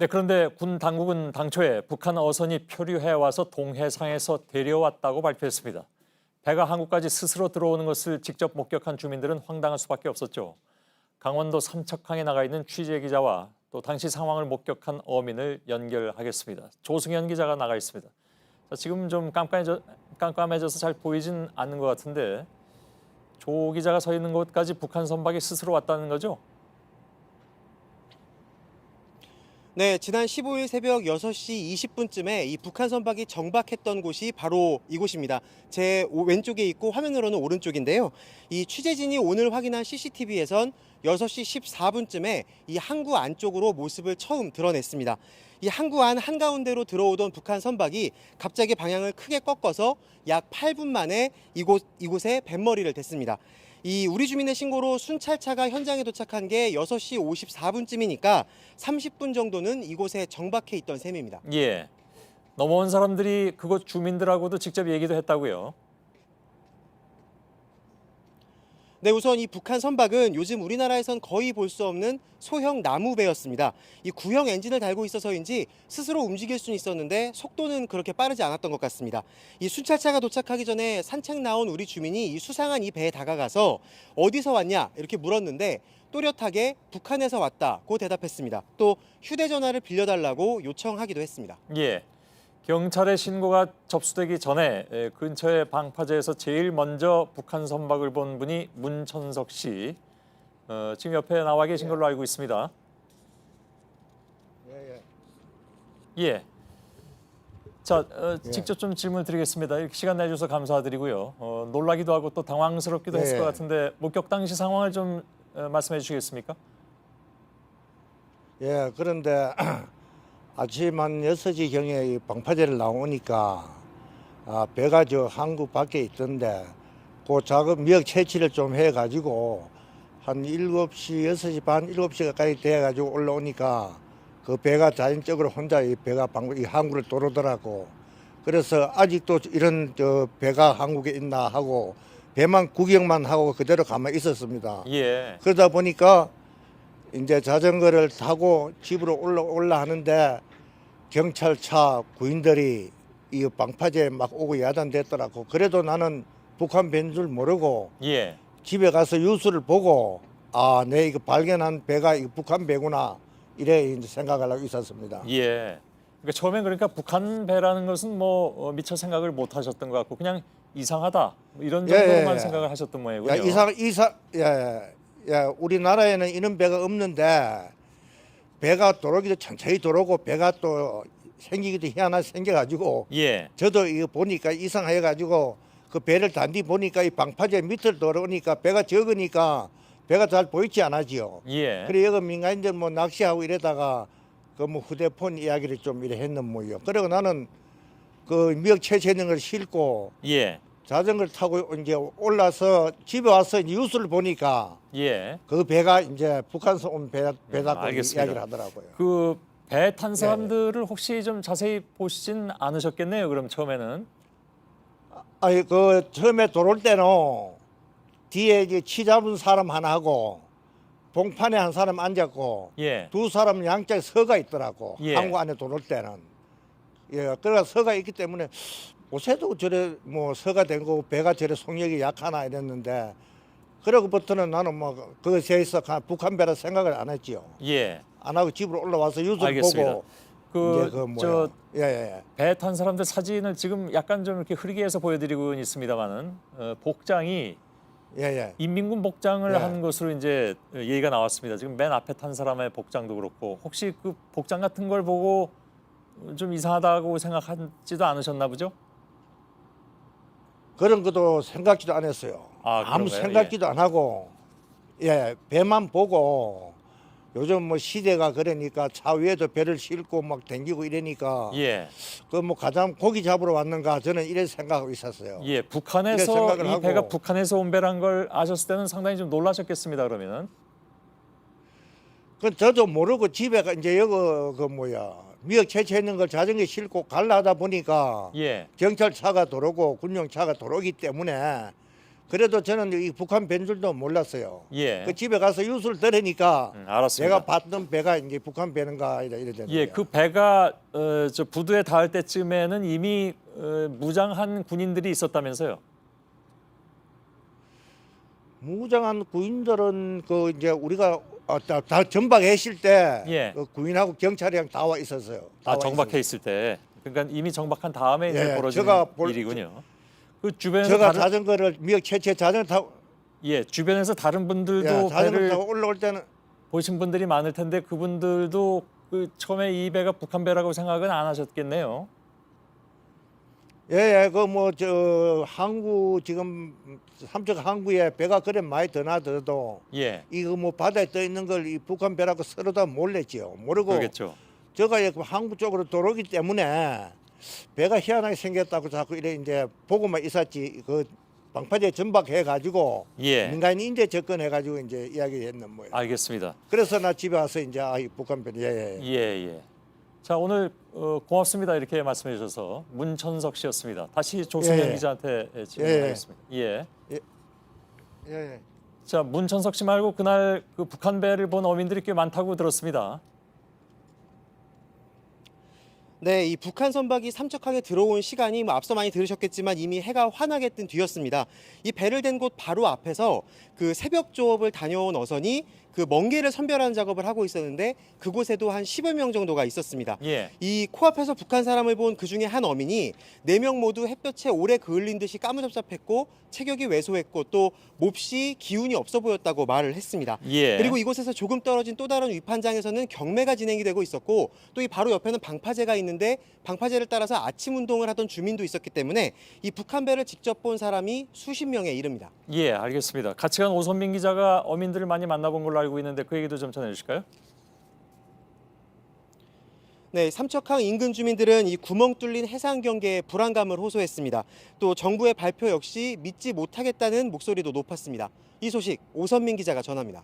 네, 그런데 군 당국은 당초에 북한 어선이 표류해 와서 동해상에서 데려왔다고 발표했습니다. 배가 한국까지 스스로 들어오는 것을 직접 목격한 주민들은 황당할 수밖에 없었죠. 강원도 삼척항에 나가 있는 취재 기자와 또 당시 상황을 목격한 어민을 연결하겠습니다. 조승현 기자가 나가 있습니다. 자, 지금 좀 깜깜해져서 잘 보이진 않는 것 같은데 조 기자가 서 있는 곳까지 북한 선박이 스스로 왔다는 거죠? 네, 지난 15일 새벽 6시 20분쯤에 이 북한 선박이 정박했던 곳이 바로 이곳입니다. 제 왼쪽에 있고 화면으로는 오른쪽인데요. 이 취재진이 오늘 확인한 CCTV에선 6시 14분쯤에 이 항구 안쪽으로 모습을 처음 드러냈습니다. 이 항구 안 한가운데로 들어오던 북한 선박이 갑자기 방향을 크게 꺾어서 약 8분 만에 이곳에 뱃머리를 댔습니다. 이 우리 주민의 신고로 순찰차가 현장에 도착한 게 6시 54분쯤이니까 30분 정도는 이곳에 정박해 있던 셈입니다. 예. 넘어온 사람들이 그곳 주민들하고도 직접 얘기도 했다고요. 네, 우선 이 북한 선박은 요즘 우리나라에선 거의 볼 수 없는 소형 나무배였습니다. 이 구형 엔진을 달고 있어서인지 스스로 움직일 수는 있었는데 속도는 그렇게 빠르지 않았던 것 같습니다. 이 순찰차가 도착하기 전에 산책 나온 우리 주민이 이 수상한 이 배에 다가가서 어디서 왔냐 이렇게 물었는데 또렷하게 북한에서 왔다고 대답했습니다. 또 휴대전화를 빌려달라고 요청하기도 했습니다. 예. 경찰에 신고가 접수되기 전에 근처의 방파제에서 제일 먼저 북한 선박을 본 분이 문천석 씨. 지금 옆에 나와 계신 걸로 알고 있습니다. 예. 자, 직접 좀 질문 드리겠습니다. 이렇게 시간 내주셔서 감사드리고요. 놀라기도 하고 또 당황스럽기도 했을 것 같은데 목격 당시 상황을 좀 말씀해 주시겠습니까? 예, 그런데 아침 한 6시경에 방파제를 나오니까 배가 저 항구 밖에 있던데 그 작업 미역 채취를 좀 해가지고 한 7시, 6시 반, 7시 가까이 돼가지고 올라오니까 그 배가 자연적으로 혼자 이 항구를 도로더라고. 그래서 아직도 이런 저 배가 한국에 있나 하고 배만 구경만 하고 그대로 가만히 있었습니다. 예. 그러다 보니까 이제 자전거를 타고 집으로 올라가는데 경찰차 구인들이 이 방파제에 막 오고 야단됐더라고. 그래도 나는 북한 배인 줄 모르고 예. 집에 가서 뉴스를 보고 내 이거 발견한 배가 이거 북한 배구나 이래 이제 생각을 하고 있었습니다. 예. 그러니까 처음엔 그러니까 북한 배라는 것은 뭐 미처 생각을 못 하셨던 것 같고 그냥 이상하다 뭐 이런 정도로만 생각을 하셨던 모양이군요. 우리나라에는 이런 배가 없는데 배가 도로기도 천천히 도로고 배가 또 생기기도 희한하게 생겨가지고 예. 저도 이거 보니까 이상해가지고 그 배를 단디 보니까 이 방파제 밑을 돌아오니까 배가 적으니까 배가 잘 보이지 않아지요. 예. 그래 여기 민간인들 뭐 낚시하고 이러다가 그 뭐 휴대폰 이야기를 좀 이래 했는 모요. 그리고 나는 그 미역 채취하는 걸 싣고 예. 자전거를 타고 이제 올라서 집에 와서 뉴스를 보니까 예. 그 배가 이제 북한에서 온 배다고 알겠습니다. 이야기를 하더라고요. 그 배 탄 사람들을 혹시 좀 자세히 보시진 않으셨겠네요. 그럼 처음에는. 아니 그 처음에 들어올 때는 뒤에 이제 치 잡은 사람 하나 하고 봉판에 한 사람 앉았고 예. 두 사람 양쪽에 서가 있더라고. 예. 항구 안에 들어올 때는. 예, 그래가 서가 있기 때문에 옷에도 저래 뭐 서가 된 거고 배가 저래 속력이 약하나 이랬는데 그러고부터는 나는 뭐 그것에 대해서 북한 배라 생각을 안 했지요. 예. 안 하고 집으로 올라와서 뉴스를 알겠습니다. 보고 이제 저 예. 배 탄 사람들 사진을 지금 약간 좀 이렇게 흐리게 해서 보여드리고 있습니다만은 복장이 예. 인민군 복장을 예. 한 것으로 이제 얘기가 나왔습니다. 지금 맨 앞에 탄 사람의 복장도 그렇고 혹시 그 복장 같은 걸 보고 좀 이상하다고 생각하지도 않으셨나 보죠? 그런 것도 생각지도 안 했어요. 아무 그런가요? 생각지도 안 하고 배만 보고 요즘 뭐 시대가 그러니까 차 위에도 배를 싣고 막 댕기고 이러니까 예. 그 뭐 가장 고기 잡으러 왔는가 저는 이래 생각하고 있었어요. 예. 이래 북한에서 생각을 이 하고. 배가 북한에서 온 배란 걸 아셨을 때는 상당히 좀 놀라셨겠습니다. 그러면은. 그 저도 모르고 집에 이제 여기 미역 채취했는 걸 자전거에 싣고 갈라 하다 보니까 예. 경찰차가 들어오고 군용차가 들어오기 때문에 그래도 저는 이 북한 배인 줄도 몰랐어요. 예. 그 집에 가서 뉴스를 들으니까 알았습니다. 내가 봤던 배가 이제 북한 배는가 이러더라고요. 예, 그 배가 저 부두에 닿을 때쯤에는 이미 무장한 군인들이 있었다면서요? 무장한 구인들은 그 이제 우리가 다 정박했을 때 예. 그 구인하고 경찰이랑 다 와 있었어요. 다 아, 와 정박해 있을 때. 그러니까 이미 정박한 다음에 이제 예, 벌어진 제가 일이군요. 그 주변에서 제가 다른 자전거를 미역 채채 자전거 타고 예, 주변에서 다른 분들도 자전거 배를 타고 올라올 때는 보신 분들이 많을 텐데 그분들도 그 처음에 이 배가 북한 배라고 생각은 안 하셨겠네요. 예, 그 뭐 저 항구 지금 삼척 항구에 배가 그래 많이 드나들어도 예, 이거 뭐 바다에 떠 있는 걸 이 북한 배라고 서로 다 몰랐지요. 모르고 그러겠죠. 저가 그 항구 쪽으로 들어오기 때문에 배가 희한하게 생겼다고 자꾸 이래 이제 보고만 있었지 그 방파제 전박해 가지고 예, 민간인 인재 접근해 가지고 이제 이야기했는 뭐예요. 알겠습니다. 그래서 나 집에 와서 이제 이 북한 배 예. 예, 예. 자, 오늘 고맙습니다. 이렇게 말씀해 주셔서 문천석 씨였습니다. 다시 조승현 예. 기자한테 질문하겠습니다. 예. 예. 자, 문천석 씨 말고 그날 그 북한 배를 본 어민들이 꽤 많다고 들었습니다. 네, 이 북한 선박이 삼척항에 들어온 시간이 뭐 앞서 많이 들으셨겠지만 이미 해가 환하게 뜬 뒤였습니다. 이 배를 댄 곳 바로 앞에서 그 새벽 조업을 다녀온 어선이 그 멍게를 선별하는 작업을 하고 있었는데 그곳에도 한 10여 명 정도가 있었습니다. 예. 이 코앞에서 북한 사람을 본 그 중에 한 어민이 4명 모두 햇볕에 오래 그을린 듯이 까무잡잡했고 체격이 왜소했고 또 몹시 기운이 없어 보였다고 말을 했습니다. 예. 그리고 이곳에서 조금 떨어진 또 다른 위판장에서는 경매가 진행이 되고 있었고 또 이 바로 옆에는 방파제가 있는데 방파제를 따라서 아침 운동을 하던 주민도 있었기 때문에 이 북한 배를 직접 본 사람이 수십 명에 이릅니다. 예, 알겠습니다. 같이 간 오선민 기자가 어민들을 많이 만나본 걸로 알고 있는데 그 얘기도 좀 전해 주실까요? 네, 삼척항 인근 주민들은 이 구멍 뚫린 해상 경계에 불안감을 호소했습니다. 또 정부의 발표 역시 믿지 못하겠다는 목소리도 높았습니다. 이 소식 오선민 기자가 전합니다.